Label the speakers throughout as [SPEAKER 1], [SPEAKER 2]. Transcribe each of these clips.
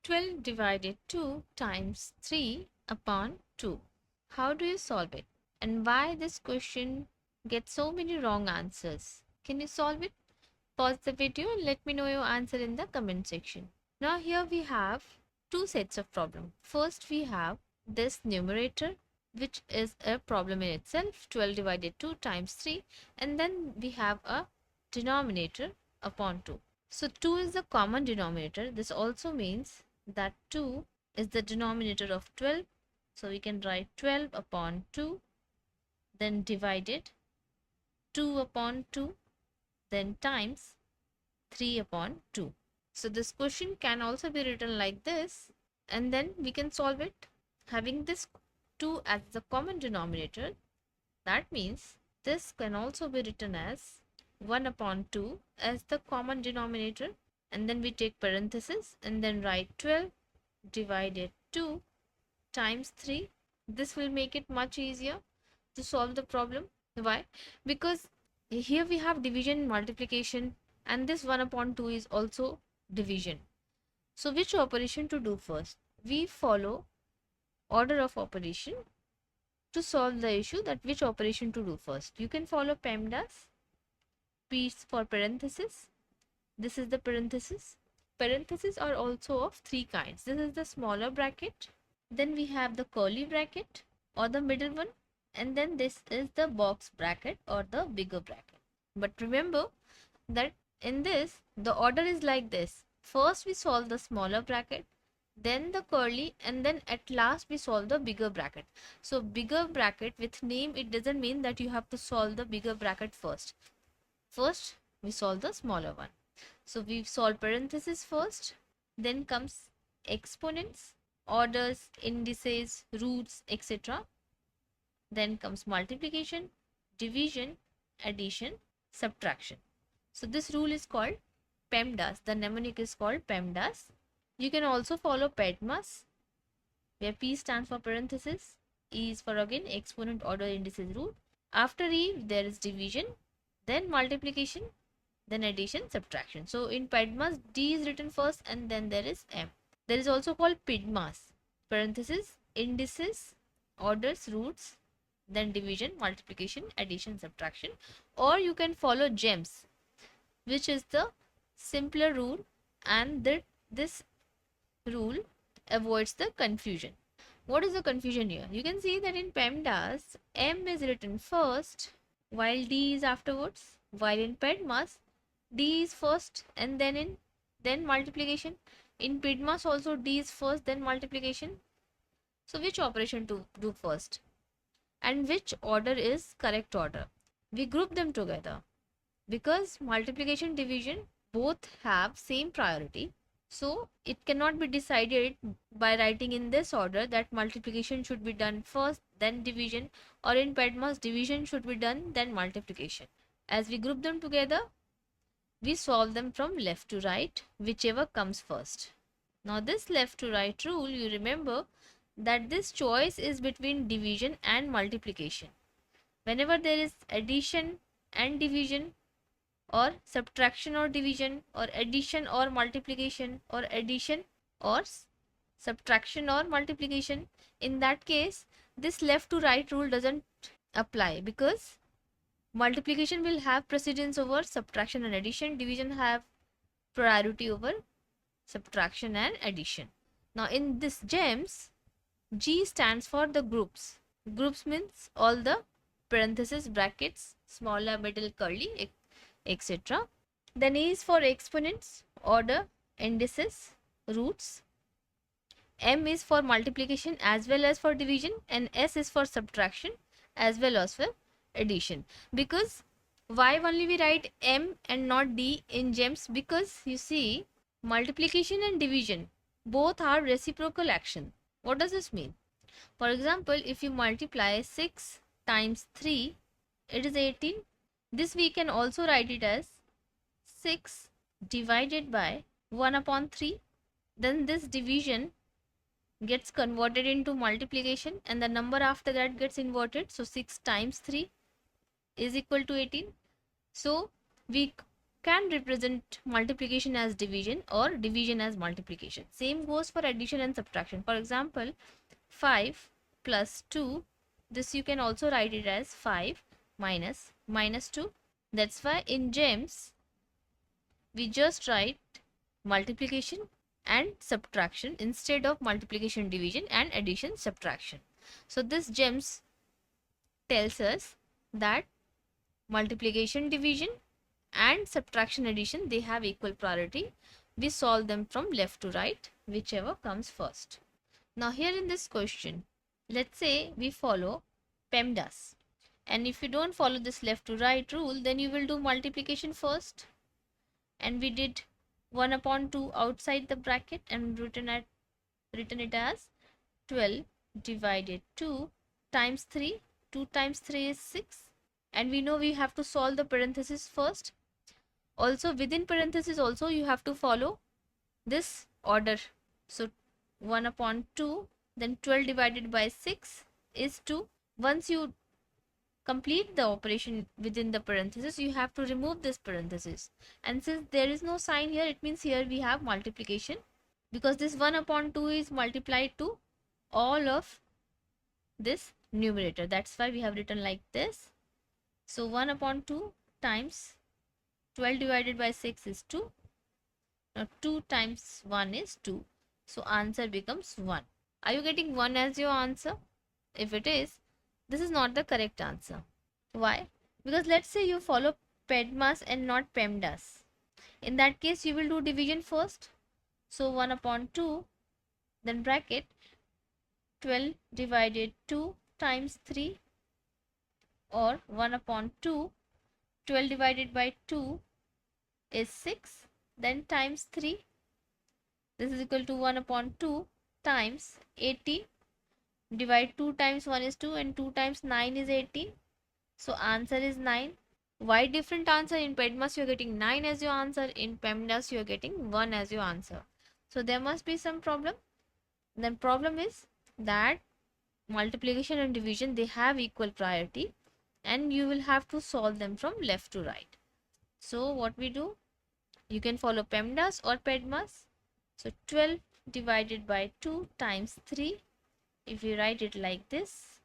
[SPEAKER 1] 12 divided 2 times 3 upon 2. How do you solve it? And why this question gets so many wrong answers? Can you solve it? Pause the video and let me know your answer in the comment section. Now here we have two sets of problem. First we have this numerator, which is a problem in itself, 12 divided 2 times 3, and then we have a denominator upon 2. So 2 is the common denominator. This also means that 2 is the denominator of 12. So we can write 12 upon 2, then divided 2 upon 2, then times 3 upon 2. So this question can also be written like this, and then we can solve it having this 2 as the common denominator. That means this can also be written as 1 upon 2 as the common denominator, and then we take parenthesis and then write 12 divided 2 times 3. This will make it much easier to solve the problem. Why? Because here we have division and multiplication, and this 1 upon 2 is also division. So which operation to do first? We follow order of operation to solve the issue, that which operation to do first. You can follow Pemdas. P for parenthesis. This is the parenthesis. Parentheses are also of three kinds. This is the smaller bracket. Then we have the curly bracket or the middle one. And then this is the box bracket or the bigger bracket. But remember that in this, the order is like this. First we solve the smaller bracket, then the curly, and then at last we solve the bigger bracket. So bigger bracket with name, it doesn't mean that you have to solve the bigger bracket first. First we solve the smaller one. So we solve parenthesis first, then comes exponents, orders, indices, roots, etc. Then comes multiplication, division, addition, subtraction. So this rule is called Pemdas. The mnemonic is called Pemdas. You can also follow Bodmas, where P stands for parenthesis, E is for again exponent, order, indices, root. After E there is division, then multiplication, then addition, subtraction. So in Pemdas, D is written first and then there is M. There is also called Pemdas, parenthesis, indices, orders, roots, then division, multiplication, addition, subtraction. Or you can follow GEMS, which is the simpler rule, and this rule avoids the confusion. What is the confusion here? You can see that in Pemdas, M is written first while D is afterwards, while in Pemdas, D is first and then multiplication. In Pemdas also D is first, then multiplication. So which operation to do first? And which order is correct order? We group them together because multiplication, division both have same priority. So it cannot be decided by writing in this order that multiplication should be done first, then division, or in Pemdas division should be done, then multiplication. As we group them together, we solve them from left to right, whichever comes first. Now this left to right rule, you remember that this choice is between division and multiplication. Whenever there is addition and division, or subtraction or division, or addition or multiplication, or addition or subtraction or multiplication, in that case this left to right rule doesn't apply, because multiplication will have precedence over subtraction and addition, division have priority over subtraction and addition. Now in this GEMS, G stands for the groups. Groups means all the parenthesis, brackets, smaller, middle, curly, etc. Then E is for exponents, order, indices, roots. M is for multiplication as well as for division, and S is for subtraction as well as for addition. Because why only we write M and not D in GEMS? Because you see, multiplication and division both are reciprocal action. What does this mean? For example, if you multiply 6 times 3, it is 18. This we can also write it as 6 divided by 1 upon 3. Then this division gets converted into multiplication and the number after that gets inverted. So 6 times 3 is equal to 18. So we can represent multiplication as division or division as multiplication. Same goes for addition and subtraction. For example, 5 plus 2, this you can also write it as 5 minus 2. That's why in GEMS we just write multiplication and subtraction instead of multiplication division and addition subtraction. So this GEMS tells us that multiplication division and subtraction addition, they have equal priority. We solve them from left to right, whichever comes first. Now here in this question, let's say we follow Pemdas, and if you don't follow this left to right rule, then you will do multiplication first, and we did 1 upon 2 outside the bracket and written it as 12 divided 2 times 3. 2 times 3 is 6, and we know we have to solve the parenthesis first. Also within parenthesis also you have to follow this order. So 1 upon 2, then 12 divided by 6 is 2. Once you complete the operation within the parenthesis, you have to remove this parenthesis, and since there is no sign here, it means here we have multiplication, because this 1 upon 2 is multiplied to all of this numerator. That's why we have written like this. So 1 upon 2 times 12 divided by 6 is 2. Now 2 times 1 is 2. So answer becomes 1. Are you getting 1 as your answer? If it is, this is not the correct answer. Why? Because let's say you follow Pedmas and not Pemdas. In that case, you will do division first. So 1 upon 2, then bracket 12 divided 2 times 3, or 1 upon 2, 12 divided by 2 is 6, then times 3. This is equal to 1 upon 2 times 18. Divide 2 times 1 is 2, and 2 times 9 is 18. So answer is 9. Why different answer? In Pedmas you are getting 9 as your answer. In Pemdas you are getting 1 as your answer. So there must be some problem. The problem is that multiplication and division, they have equal priority, and you will have to solve them from left to right. So what we do? You can follow Pemdas or Pedmas. So 12 divided by 2 times 3. If we write it like this,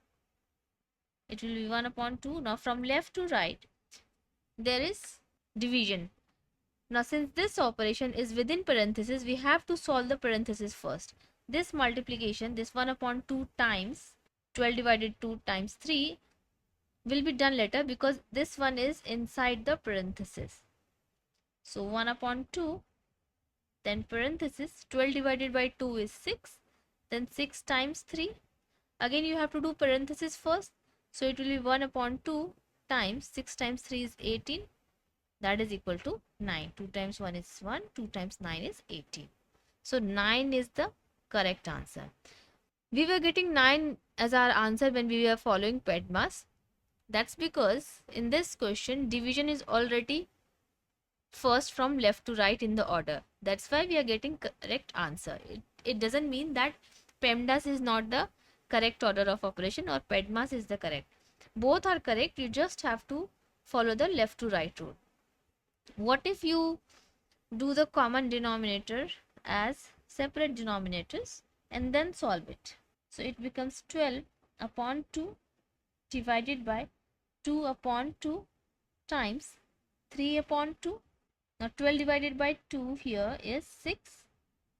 [SPEAKER 1] it will be 1 upon 2. Now from left to right, there is division. Now since this operation is within parenthesis, we have to solve the parenthesis first. This multiplication, this 1 upon 2 times 12 divided 2 times 3 will be done later, because this one is inside the parenthesis. So 1 upon 2, then parenthesis 12 divided by 2 is 6. Then 6 times 3. Again you have to do parenthesis first. So it will be 1 upon 2 times 6 times 3 is 18. That is equal to 9. 2 times 1 is 1. 2 times 9 is 18. So 9 is the correct answer. We were getting 9 as our answer when we were following Pedmas. That's because in this question, division is already first from left to right in the order. That's why we are getting correct answer. It doesn't mean that Pemdas is not the correct order of operation or Pedmas is the correct. Both are correct. You just have to follow the left to right rule. What if you do the common denominator as separate denominators and then solve it? So it becomes 12 upon 2 divided by 2 upon 2 times 3 upon 2. Now 12 divided by 2 here is 6.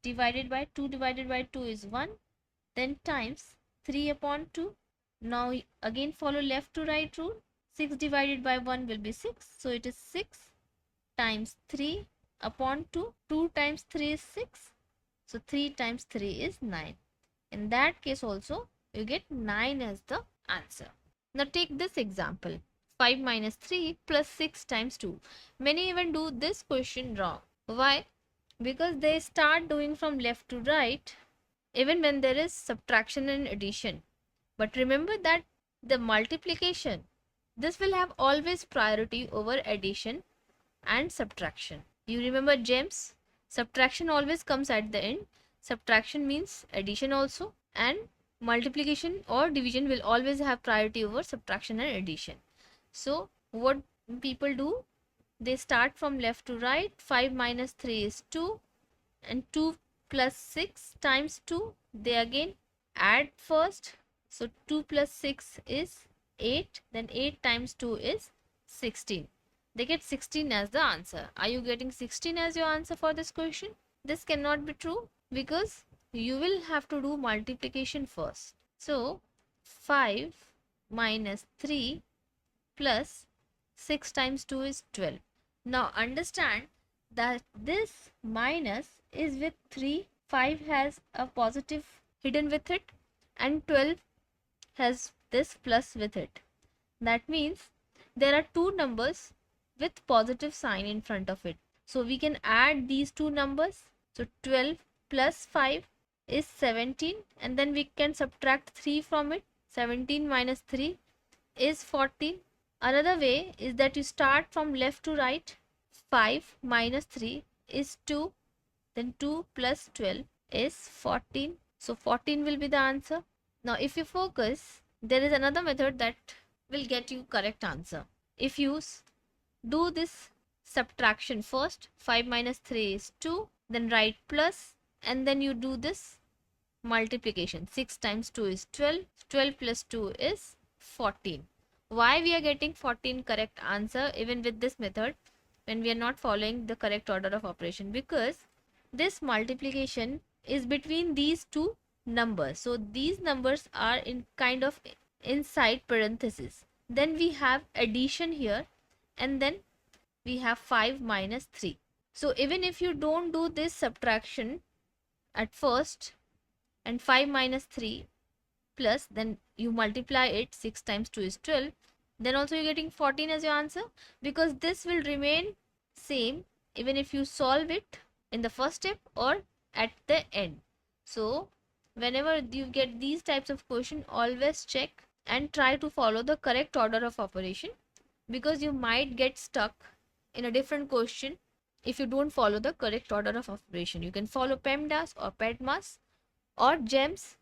[SPEAKER 1] Divided by 2 divided by 2 is 1. Then times 3 upon 2. Now again follow left to right rule. 6 divided by 1 will be 6. So it is 6 times 3 upon 2. 2 times 3 is 6. So 3 times 3 is 9. In that case also you get 9 as the answer. Now take this example. 5 minus 3 plus 6 times 2. Many even do this question wrong. Why? Because they start doing from left to right even when there is subtraction and addition. But remember that the multiplication, this will have always priority over addition and subtraction. You remember GEMS? Subtraction always comes at the end. Subtraction means addition also, and multiplication or division will always have priority over subtraction and addition. So what people do, They start from left to right. 5 minus 3 is 2, and 2 plus 6 times 2, they again add first. So 2 plus 6 is 8, then 8 times 2 is 16. They get 16 as the answer. Are you getting 16 as your answer for this question? This cannot be true because you will have to do multiplication first. So 5 minus 3 plus 6 times 2 is 12. Now understand that this minus is with 3, 5 has a positive hidden with it, and 12 has this plus with it. That means there are two numbers with positive sign in front of it. So we can add these two numbers. So 12 plus 5 is 17, and then we can subtract 3 from it. 17 minus 3 is 14. Another way is that you start from left to right. 5 minus 3 is 2, then 2 plus 12 is 14. So 14 will be the answer. Now if you focus, there is another method that will get you correct answer. If you do this subtraction first, 5 minus 3 is 2, then write plus, and then you do this multiplication. 6 times 2 is 12, 12 plus 2 is 14. Why we are getting 14 correct answer even with this method when we are not following the correct order of operation? Because this multiplication is between these two numbers. So these numbers are in kind of inside parenthesis. Then we have addition here, and then we have 5 minus 3. So even if you don't do this subtraction at first, and 5 minus 3 plus, then you multiply it, 6 times 2 is 12, then also you're getting 14 as your answer, because this will remain same even if you solve it in the first step or at the end. So whenever you get these types of question, always check and try to follow the correct order of operation, because you might get stuck in a different question if you don't follow the correct order of operation. You can follow Pemdas or Bodmas or GEMS,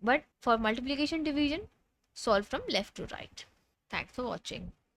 [SPEAKER 1] but for multiplication division, solve from left to right. Thanks for watching.